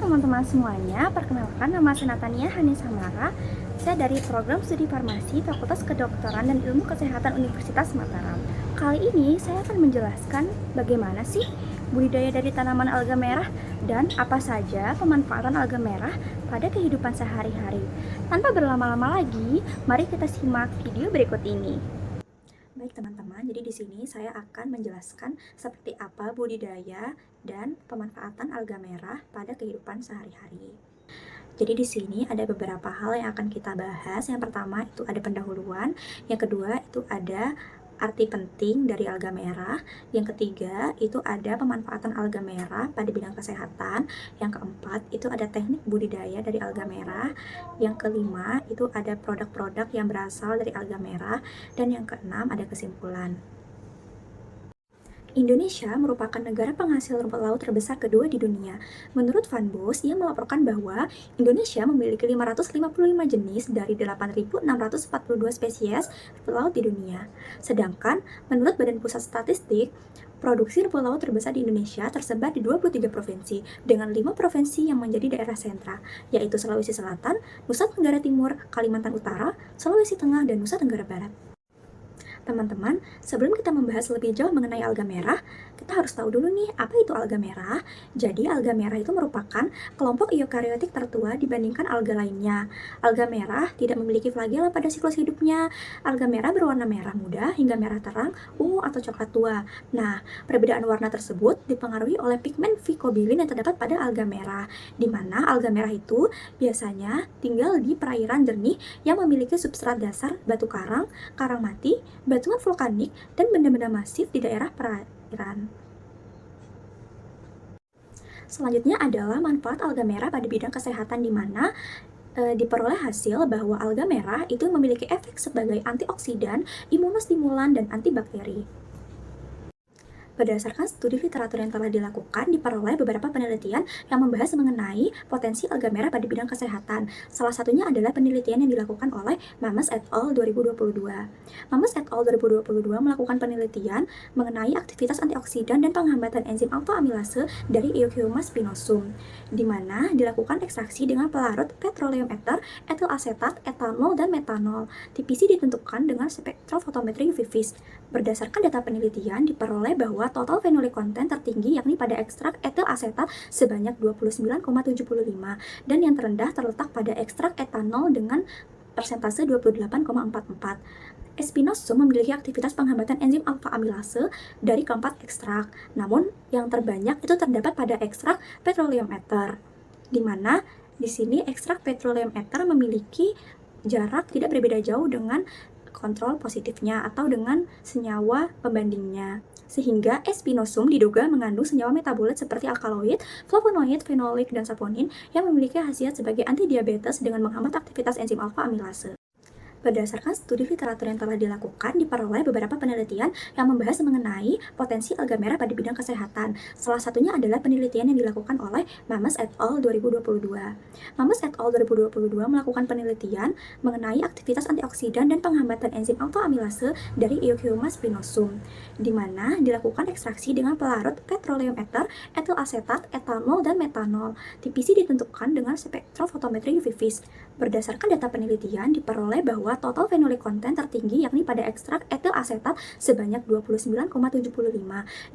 teman-teman semuanya, perkenalkan nama saya Natania Hani Samara. Saya dari program studi farmasi Fakultas Kedokteran dan Ilmu Kesehatan Universitas Mataram. Kali ini saya akan menjelaskan bagaimana sih budidaya dari tanaman alga merah dan apa saja pemanfaatan alga merah pada kehidupan sehari-hari. Tanpa berlama-lama lagi, mari kita simak video berikut ini. Baik teman-teman, jadi di sini saya akan menjelaskan seperti apa budidaya dan pemanfaatan alga merah pada kehidupan sehari-hari. Jadi di sini ada beberapa hal yang akan kita bahas. Yang pertama itu ada pendahuluan, yang kedua itu ada arti penting dari alga merah, yang ketiga itu ada pemanfaatan alga merah pada bidang kesehatan, yang keempat itu ada teknik budidaya dari alga merah, yang kelima itu ada produk-produk yang berasal dari alga merah, dan yang keenam ada kesimpulan. Indonesia merupakan negara penghasil rumput laut terbesar kedua di dunia. Menurut Van Bos, ia melaporkan bahwa Indonesia memiliki 555 jenis dari 8.642 spesies rumput laut di dunia. Sedangkan, menurut Badan Pusat Statistik, produksi rumput laut terbesar di Indonesia tersebar di 23 provinsi, dengan 5 provinsi yang menjadi daerah sentra, yaitu Sulawesi Selatan, Nusa Tenggara Timur, Kalimantan Utara, Sulawesi Tengah, dan Nusa Tenggara Barat. Teman-teman, sebelum kita membahas lebih jauh mengenai alga merah, kita harus tahu dulu nih, apa itu alga merah? Jadi, alga merah itu merupakan kelompok eukariotik tertua dibandingkan alga lainnya. Alga merah tidak memiliki flagela pada siklus hidupnya. Alga merah berwarna merah muda hingga merah terang, ungu atau coklat tua. Nah, perbedaan warna tersebut dipengaruhi oleh pigmen phycobilin yang terdapat pada alga merah, di mana alga merah itu biasanya tinggal di perairan jernih yang memiliki substrat dasar batu karang, karang mati, batuan vulkanik, dan benda-benda masif di daerah perairan. Selanjutnya adalah manfaat alga merah pada bidang kesehatan, di mana diperoleh hasil bahwa alga merah itu memiliki efek sebagai antioksidan, imunostimulan, dan antibakteri. Berdasarkan studi literatur yang telah dilakukan, diperoleh beberapa penelitian yang membahas mengenai potensi alga merah pada bidang kesehatan. Salah satunya adalah penelitian yang dilakukan oleh Mames et al. 2022. Mames et al. 2022 melakukan penelitian mengenai aktivitas antioksidan dan penghambatan enzim alpha amilase dari Eucheuma spinosum, di mana dilakukan ekstraksi dengan pelarut petroleum ether, etil asetat, etanol, dan metanol. TPC ditentukan dengan spektrofotometri UV vis. Berdasarkan data penelitian, diperoleh bahwa total phenolic content tertinggi yakni pada ekstrak etil asetat sebanyak 29,75 dan yang terendah terletak pada ekstrak etanol dengan persentase 28,44. Spinosum memiliki aktivitas penghambatan enzim alpha amilase dari keempat ekstrak, namun yang terbanyak itu terdapat pada ekstrak petroleum ether, di mana di sini ekstrak petroleum ether memiliki jarak tidak berbeda jauh dengan kontrol positifnya atau dengan senyawa pembandingnya, sehingga spinosum diduga mengandung senyawa metabolit seperti alkaloid, flavonoid, fenolik, dan saponin yang memiliki khasiat sebagai antidiabetes dengan menghambat aktivitas enzim alpha amilase. Berdasarkan studi literatur yang telah dilakukan, diperoleh beberapa penelitian yang membahas mengenai potensi alga merah pada bidang kesehatan. Salah satunya adalah penelitian yang dilakukan oleh Mames et al. 2022. Mames et al. 2022 melakukan penelitian mengenai aktivitas antioksidan dan penghambatan enzim alpha amilase dari Eucheuma spinosum, di mana dilakukan ekstraksi dengan pelarut petroleum ether, etil asetat, etanol, dan metanol. TPC ditentukan dengan spektrofotometri UV vis. Berdasarkan data penelitian, diperoleh bahwa total phenolic content tertinggi yakni pada ekstrak etil asetat sebanyak 29,75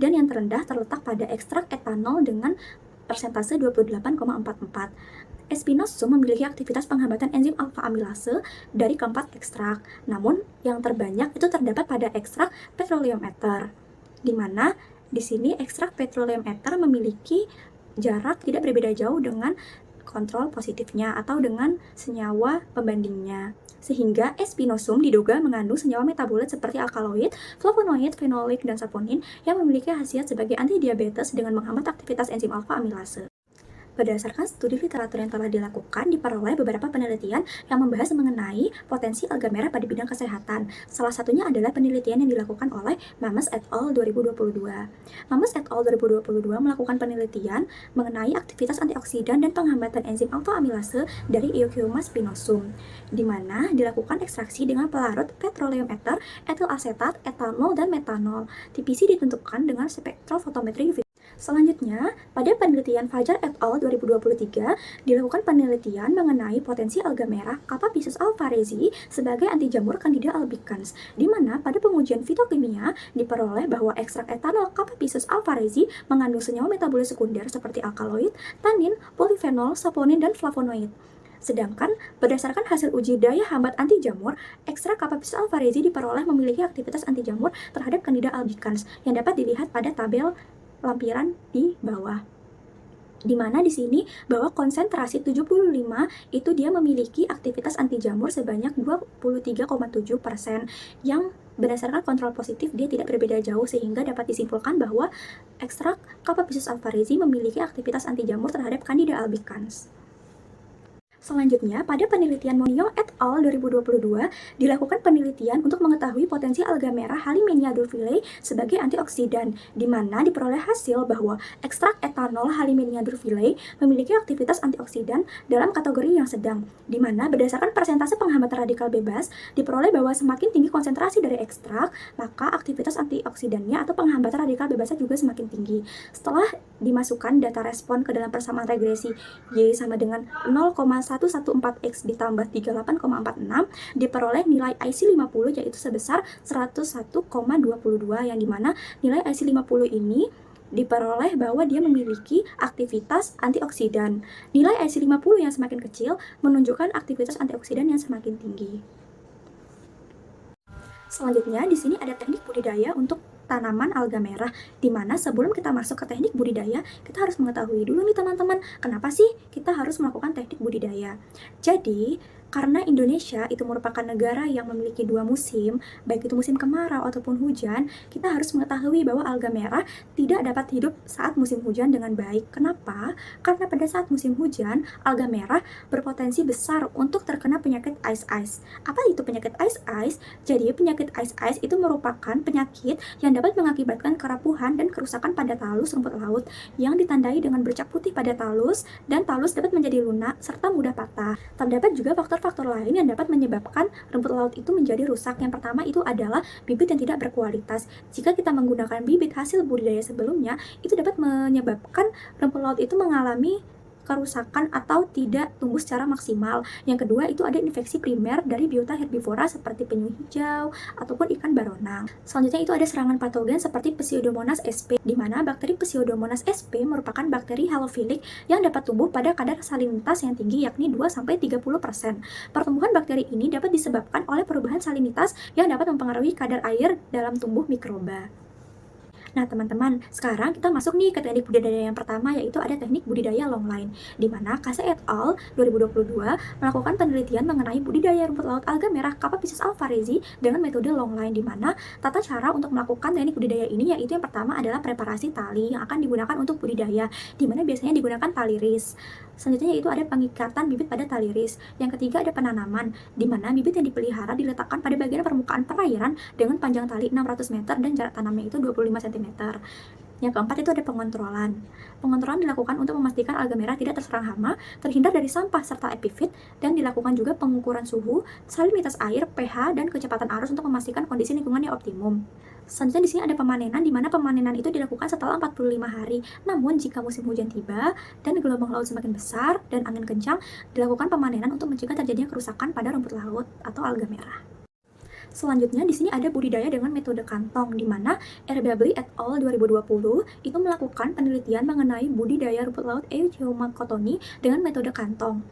dan yang terendah terletak pada ekstrak etanol dengan persentase 28,44. Spinosum memiliki aktivitas penghambatan enzim alpha amilase dari keempat ekstrak, namun yang terbanyak itu terdapat pada ekstrak petroleum ether, di mana di sini ekstrak petroleum ether memiliki jarak tidak berbeda jauh dengan kontrol positifnya atau dengan senyawa pembandingnya, sehingga spinosum diduga mengandung senyawa metabolit seperti alkaloid, flavonoid, fenolik, dan saponin yang memiliki khasiat sebagai antidiabetes dengan menghambat aktivitas enzim alpha amilase. Berdasarkan studi literatur yang telah dilakukan, diperoleh beberapa penelitian yang membahas mengenai potensi alga merah pada bidang kesehatan. Salah satunya adalah penelitian yang dilakukan oleh Mames et al. 2022. Mames et al. 2022 melakukan penelitian mengenai aktivitas antioksidan dan penghambatan enzim alpha amilase dari Eucheuma spinosum, di mana dilakukan ekstraksi dengan pelarut petroleum ether, etil asetat, etanol, dan metanol. TPC ditentukan dengan spektrofotometri UV. Selanjutnya, pada penelitian Fajar et al. 2023, dilakukan penelitian mengenai potensi alga merah Kappa Pisces alvarezi sebagai anti jamur Candida albicans, di mana pada pengujian fitokimia diperoleh bahwa ekstrak etanol Kappa Pisces alvarezi mengandung senyawa metabolis sekunder seperti alkaloid, tanin, polifenol, saponin, dan flavonoid. Sedangkan berdasarkan hasil uji daya hambat anti jamur, ekstrak Kappa Pisces alvarezi diperoleh memiliki aktivitas anti jamur terhadap Candida albicans yang dapat dilihat pada tabel lampiran di bawah. Di mana di sini bahwa konsentrasi 75 itu dia memiliki aktivitas anti jamur sebanyak 23,7% yang berdasarkan kontrol positif dia tidak berbeda jauh, sehingga dapat disimpulkan bahwa ekstrak Kappa Pisces alvarezi memiliki aktivitas anti jamur terhadap Candida albicans. Selanjutnya, pada penelitian Moniong et al. 2022, dilakukan penelitian untuk mengetahui potensi alga merah Halimenia durvillei sebagai antioksidan, di mana diperoleh hasil bahwa ekstrak etanol Halimenia durvillei memiliki aktivitas antioksidan dalam kategori yang sedang, di mana berdasarkan persentase penghambat radikal bebas, diperoleh bahwa semakin tinggi konsentrasi dari ekstrak, maka aktivitas antioksidannya atau penghambatan radikal bebasnya juga semakin tinggi. Setelah dimasukkan data respon ke dalam persamaan regresi Y sama dengan 0,114X ditambah 38,46, diperoleh nilai IC50 yaitu sebesar 101,22, yang dimana nilai IC50 ini diperoleh bahwa dia memiliki aktivitas antioksidan. Nilai IC50 yang semakin kecil menunjukkan aktivitas antioksidan yang semakin tinggi. Selanjutnya, di sini ada teknik budidaya untuk tanaman alga merah, di mana sebelum kita masuk ke teknik budidaya, kita harus mengetahui dulu nih teman-teman, kenapa sih kita harus melakukan teknik budidaya. Jadi, karena Indonesia itu merupakan negara yang memiliki dua musim, baik itu musim kemarau ataupun hujan, kita harus mengetahui bahwa alga merah tidak dapat hidup saat musim hujan dengan baik. Kenapa? Karena pada saat musim hujan, alga merah berpotensi besar untuk terkena penyakit ice ice. Apa itu penyakit ice ice? Jadi, penyakit ice ice itu merupakan penyakit yang dapat mengakibatkan kerapuhan dan kerusakan pada talus rumput laut yang ditandai dengan bercak putih pada talus, dan talus dapat menjadi lunak serta mudah patah. Terdapat juga faktor lain yang dapat menyebabkan rumput laut itu menjadi rusak. Yang pertama itu adalah bibit yang tidak berkualitas. Jika kita menggunakan bibit hasil budidaya sebelumnya, itu dapat menyebabkan rumput laut itu mengalami kerusakan atau tidak tumbuh secara maksimal. Yang kedua itu ada infeksi primer dari biota herbivora seperti penyu hijau ataupun ikan baronang. Selanjutnya itu ada serangan patogen seperti Pseudomonas sp, di mana bakteri Pseudomonas sp merupakan bakteri halofilik yang dapat tumbuh pada kadar salinitas yang tinggi, yakni 2-30%. Pertumbuhan bakteri ini dapat disebabkan oleh perubahan salinitas yang dapat mempengaruhi kadar air dalam tumbuh mikroba. Nah teman-teman, sekarang kita masuk nih ke teknik budidaya yang pertama, yaitu ada teknik budidaya longline, di mana Kase et al. 2022 melakukan penelitian mengenai budidaya rumput laut alga merah Kappa Pisces alvarezi dengan metode longline, di mana tata cara untuk melakukan teknik budidaya ini yaitu yang pertama adalah preparasi tali yang akan digunakan untuk budidaya, di mana biasanya digunakan tali ris. Selanjutnya yaitu ada pengikatan bibit pada tali ris. Yang ketiga ada penanaman, di mana bibit yang dipelihara diletakkan pada bagian permukaan perairan dengan panjang tali 600 meter dan jarak tanamnya itu 25 cm. Yang keempat itu ada pengontrolan. Pengontrolan dilakukan untuk memastikan alga merah tidak terserang hama, terhindar dari sampah serta epifit, dan dilakukan juga pengukuran suhu, salinitas air, pH, dan kecepatan arus untuk memastikan kondisi lingkungan yang optimum. Selanjutnya di sini ada pemanenan, di mana pemanenan itu dilakukan setelah 45 hari. Namun jika musim hujan tiba dan gelombang laut semakin besar dan angin kencang, dilakukan pemanenan untuk mencegah terjadinya kerusakan pada rumput laut atau alga merah. Selanjutnya di sini ada budidaya dengan metode kantong, di mana Erbabli et al. 2020 itu melakukan penelitian mengenai budidaya rumput laut Eugeuma cottoni dengan metode kantong.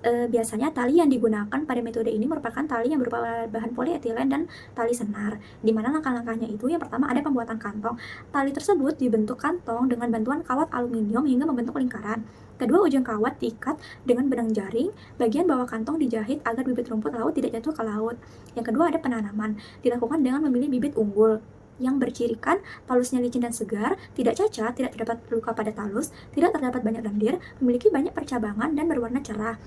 Biasanya tali yang digunakan pada metode ini merupakan tali yang berupa bahan polietilen dan tali senar, di mana langkah-langkahnya itu yang pertama ada pembuatan kantong. Tali tersebut dibentuk kantong dengan bantuan kawat aluminium hingga membentuk lingkaran. Kedua ujung kawat diikat dengan benang jaring, bagian bawah kantong dijahit agar bibit rumput laut tidak jatuh ke laut. Yang kedua ada penanaman, dilakukan dengan memilih bibit unggul yang bercirikan talusnya licin dan segar, tidak cacat, tidak terdapat luka pada talus, tidak terdapat banyak lendir, memiliki banyak percabangan dan berwarna cerah.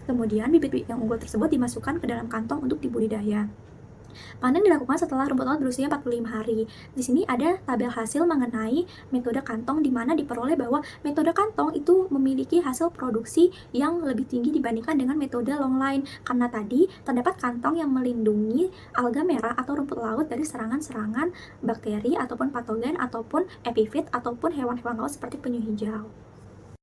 Kemudian bibit-bibit yang unggul tersebut dimasukkan ke dalam kantong untuk dibudidaya. Panen dilakukan setelah rumput laut berusia 45 hari. Di sini ada tabel hasil mengenai metode kantong di mana diperoleh bahwa metode kantong itu memiliki hasil produksi yang lebih tinggi dibandingkan dengan metode longline karena tadi terdapat kantong yang melindungi alga merah atau rumput laut dari serangan-serangan bakteri ataupun patogen ataupun epifit ataupun hewan-hewan laut seperti penyu hijau.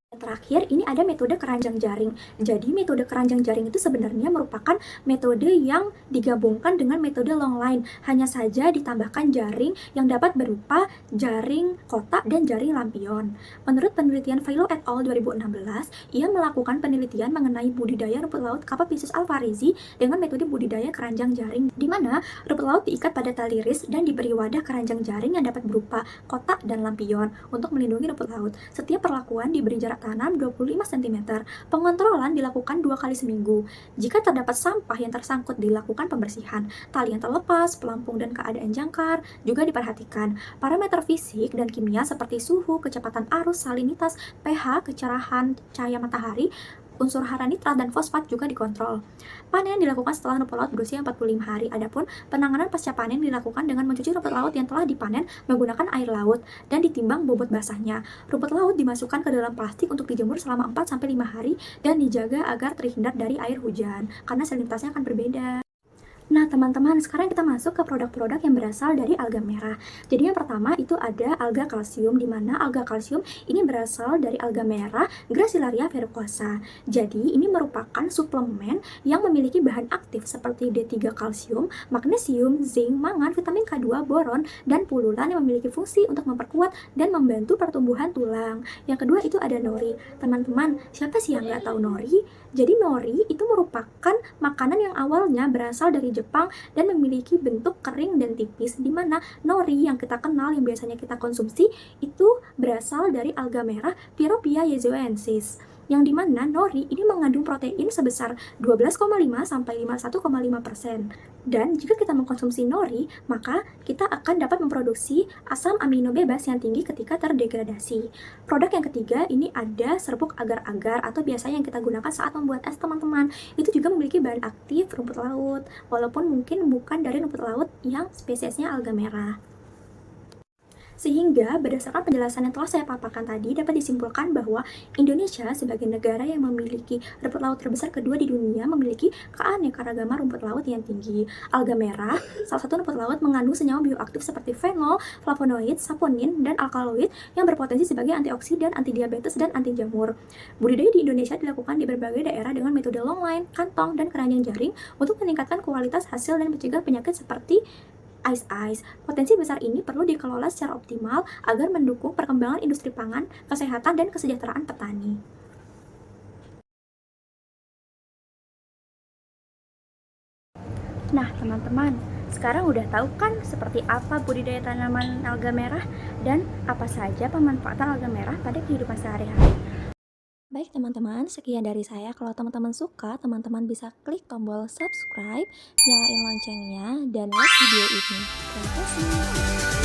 Yang terakhir, ini ada metode keranjang jaring. Jadi, metode keranjang jaring itu sebenarnya merupakan metode yang digabungkan dengan metode longline. Hanya saja ditambahkan jaring yang dapat berupa jaring kotak dan jaring lampion. Menurut penelitian Philo et al. 2016, ia melakukan penelitian mengenai budidaya rumput laut Capaphysus alvarezi dengan metode budidaya keranjang jaring, di mana rumput laut diikat pada tali ris dan diberi wadah keranjang jaring yang dapat berupa kotak dan lampion untuk melindungi rumput laut. Setiap perlakuan diberi jarak tanam 25 cm. Pengontrolan dilakukan 2 kali seminggu. Jika terdapat sampah yang tersangkut, dilakukan pembersihan. Tali yang terlepas, pelampung dan keadaan jangkar juga diperhatikan. Parameter fisik dan kimia seperti suhu, kecepatan arus, salinitas, pH, kecerahan cahaya matahari, unsur hara nitrat dan fosfat juga dikontrol. Panen dilakukan setelah rumput laut berusia 45 hari. Adapun penanganan pasca panen dilakukan dengan mencuci rumput laut yang telah dipanen menggunakan air laut dan ditimbang bobot basahnya. Rumput laut dimasukkan ke dalam plastik untuk dijemur selama 4-5 hari dan dijaga agar terhindar dari air hujan karena salinitasnya akan berbeda. Nah, teman-teman, sekarang kita masuk ke produk-produk yang berasal dari alga merah. Jadi yang pertama itu ada alga kalsium, di mana alga kalsium ini berasal dari alga merah Gracilaria verrucosa. Jadi ini merupakan suplemen yang memiliki bahan aktif seperti D3 kalsium, magnesium, zinc, mangan, vitamin K2, boron, dan puluran yang memiliki fungsi untuk memperkuat dan membantu pertumbuhan tulang. Yang kedua itu ada nori. Teman-teman, siapa sih yang nggak tahu nori? Jadi nori itu merupakan makanan yang awalnya berasal dari Jepang dan memiliki bentuk kering dan tipis, di mana nori yang kita kenal yang biasanya kita konsumsi itu berasal dari alga merah Pyrophia yezoensis, yang dimana nori ini mengandung protein sebesar 12,5 sampai 51,5%. Dan jika kita mengkonsumsi nori, maka kita akan dapat memproduksi asam amino bebas yang tinggi ketika terdegradasi. Produk yang ketiga ini ada serbuk agar-agar atau biasanya yang kita gunakan saat membuat es, teman-teman. Itu juga memiliki bahan aktif rumput laut, walaupun mungkin bukan dari rumput laut yang spesiesnya alga merah. Sehingga berdasarkan penjelasan yang telah saya paparkan tadi, dapat disimpulkan bahwa Indonesia sebagai negara yang memiliki rumput laut terbesar kedua di dunia memiliki keanekaragaman rumput laut yang tinggi. Alga merah, salah satu rumput laut mengandung senyawa bioaktif seperti fenol, flavonoid, saponin, dan alkaloid yang berpotensi sebagai antioksidan, anti diabetes, dan anti jamur. Budidaya di Indonesia dilakukan di berbagai daerah dengan metode longline, kantong, dan keranjang jaring untuk meningkatkan kualitas hasil dan mencegah penyakit seperti ice. Potensi besar ini perlu dikelola secara optimal agar mendukung perkembangan industri pangan, kesehatan, dan kesejahteraan petani. Nah, teman-teman, sekarang udah tahu kan seperti apa budidaya tanaman alga merah dan apa saja pemanfaatan alga merah pada kehidupan sehari-hari. Baik teman-teman, sekian dari saya. Kalau teman-teman suka, teman-teman bisa klik tombol subscribe, nyalain loncengnya, dan like video ini. Terima kasih.